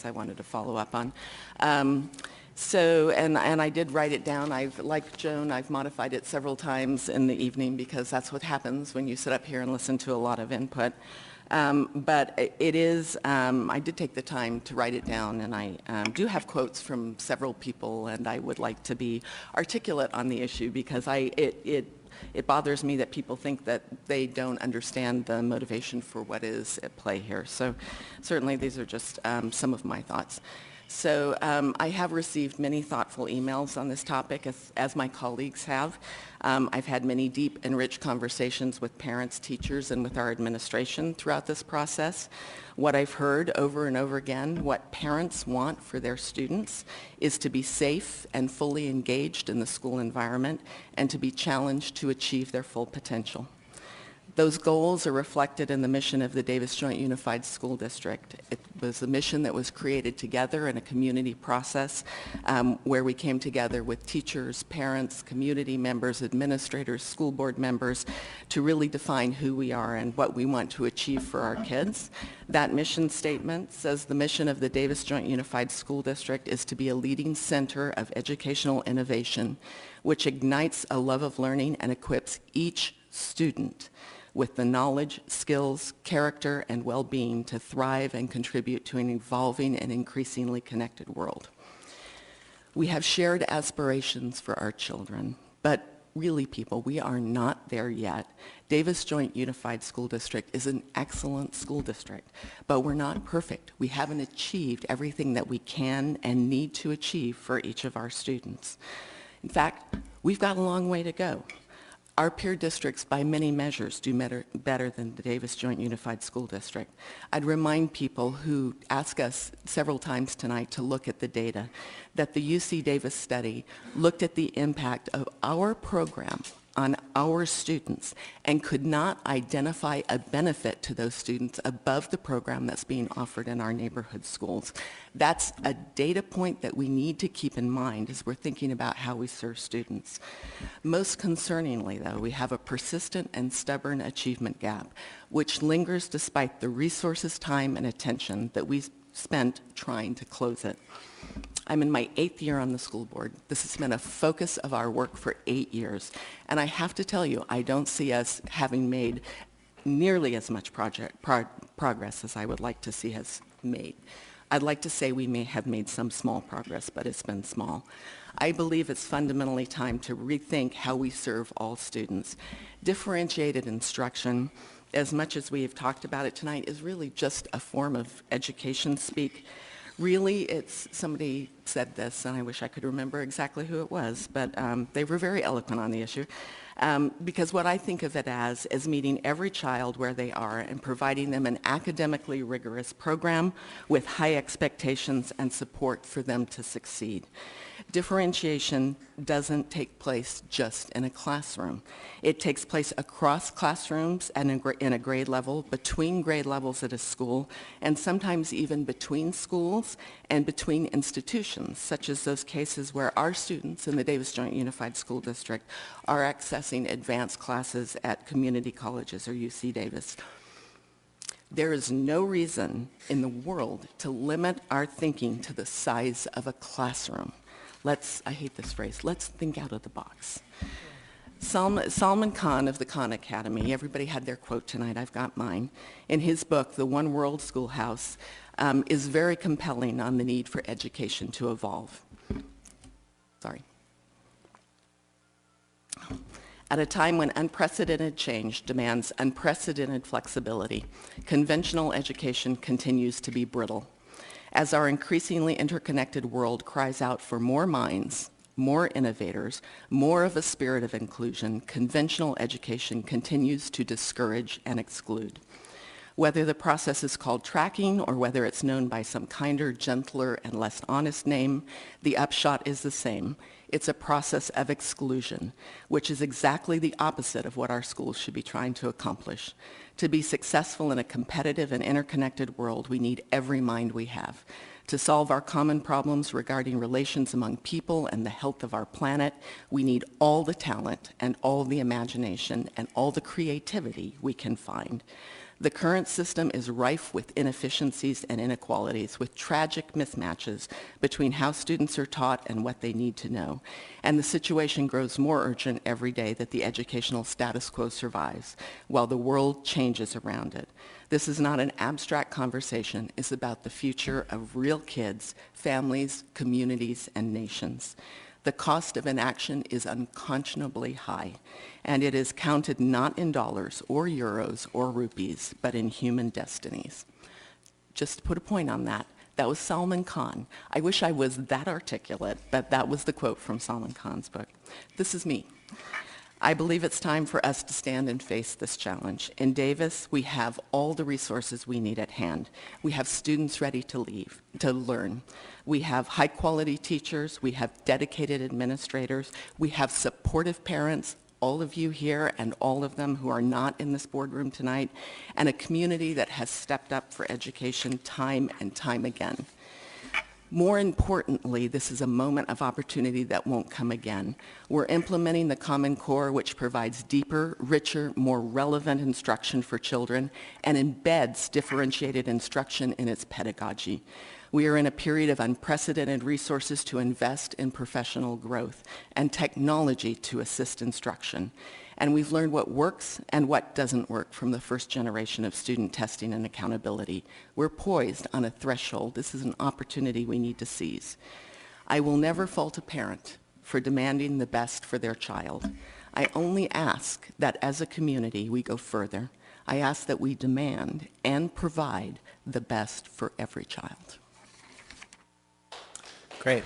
points I wanted to follow up on. And I did write it down. Like Joan, I've modified it several times in the evening because that's what happens when you sit up here and listen to a lot of input. But it is, I did take the time to write it down, and I do have quotes from several people, and I would like to be articulate on the issue because it bothers me that people think that they don't understand the motivation for what is at play here. So certainly these are just some of my thoughts. So I have received many thoughtful emails on this topic, as my colleagues have. I've had many deep and rich conversations with parents, teachers, and with our administration throughout this process. What I've heard over and over again, what parents want for their students is to be safe and fully engaged in the school environment and to be challenged to achieve their full potential. Those goals are reflected in the mission of the Davis Joint Unified School District. It was a mission that was created together in a community process where we came together with teachers, parents, community members, administrators, school board members to really define who we are and what we want to achieve for our kids. That mission statement says the mission of the Davis Joint Unified School District is to be a leading center of educational innovation, which ignites a love of learning and equips each student with the knowledge, skills, character, and well-being to thrive and contribute to an evolving and increasingly connected world. We have shared aspirations for our children, but really, people, we are not there yet. Davis Joint Unified School District is an excellent school district, but we're not perfect. We haven't achieved everything that we can and need to achieve for each of our students. In fact, we've got a long way to go. Our peer districts, by many measures, do better than the Davis Joint Unified School District. I'd remind people who ask us several times tonight to look at the data that the UC Davis study looked at the impact of our program on our students and could not identify a benefit to those students above the program that's being offered in our neighborhood schools. That's a data point that we need to keep in mind as we're thinking about how we serve students. Most concerningly, though, we have a persistent and stubborn achievement gap, which lingers despite the resources, time, and attention that we spent trying to close it. I'm in my 8th year on the school board. This has been a focus of our work for 8 years. And I have to tell you, I don't see us having made nearly as much progress as I would like to see us made. I'd like to say we may have made some small progress, but it's been small. I believe it's fundamentally time to rethink how we serve all students. Differentiated instruction, as much as we have talked about it tonight, is really just a form of education speak. Really, it's, somebody said this, and I wish I could remember exactly who it was, but they were very eloquent on the issue. Because what I think of it as is meeting every child where they are and providing them an academically rigorous program with high expectations and support for them to succeed. Differentiation doesn't take place just in a classroom. It takes place across classrooms and in a grade level, between grade levels at a school, and sometimes even between schools and between institutions, such as those cases where our students in the Davis Joint Unified School District are accessing advanced classes at community colleges or UC Davis. There is no reason in the world to limit our thinking to the size of a classroom. I hate this phrase, let's think out of the box. Salman Khan of the Khan Academy, everybody had their quote tonight, I've got mine. In his book, The One World Schoolhouse, is very compelling on the need for education to evolve. Sorry. At a time when unprecedented change demands unprecedented flexibility, conventional education continues to be brittle. As our increasingly interconnected world cries out for more minds, more innovators, more of a spirit of inclusion, conventional education continues to discourage and exclude. Whether the process is called tracking or whether it's known by some kinder, gentler, and less honest name, the upshot is the same. It's a process of exclusion, which is exactly the opposite of what our schools should be trying to accomplish. To be successful in a competitive and interconnected world, we need every mind we have. To solve our common problems regarding relations among people and the health of our planet, we need all the talent and all the imagination and all the creativity we can find. The current system is rife with inefficiencies and inequalities, with tragic mismatches between how students are taught and what they need to know. And the situation grows more urgent every day that the educational status quo survives, while the world changes around it. This is not an abstract conversation. It's about the future of real kids, families, communities, and nations. The cost of inaction is unconscionably high, and it is counted not in dollars or euros or rupees, but in human destinies. Just to put a point on that, that was Salman Khan. I wish I was that articulate, but that was the quote from Salman Khan's book. This is me. I believe it's time for us to stand and face this challenge. In Davis, we have all the resources we need at hand. We have students ready to learn. We have high-quality teachers. We have dedicated administrators. We have supportive parents, all of you here and all of them who are not in this boardroom tonight, and a community that has stepped up for education time and time again. More importantly, this is a moment of opportunity that won't come again. We're implementing the Common Core, which provides deeper, richer, more relevant instruction for children and embeds differentiated instruction in its pedagogy. We are in a period of unprecedented resources to invest in professional growth and technology to assist instruction. And we've learned what works and what doesn't work from the first generation of student testing and accountability. We're poised on a threshold. This is an opportunity we need to seize. I will never fault a parent for demanding the best for their child. I only ask that as a community we go further. I ask that we demand and provide the best for every child. Great.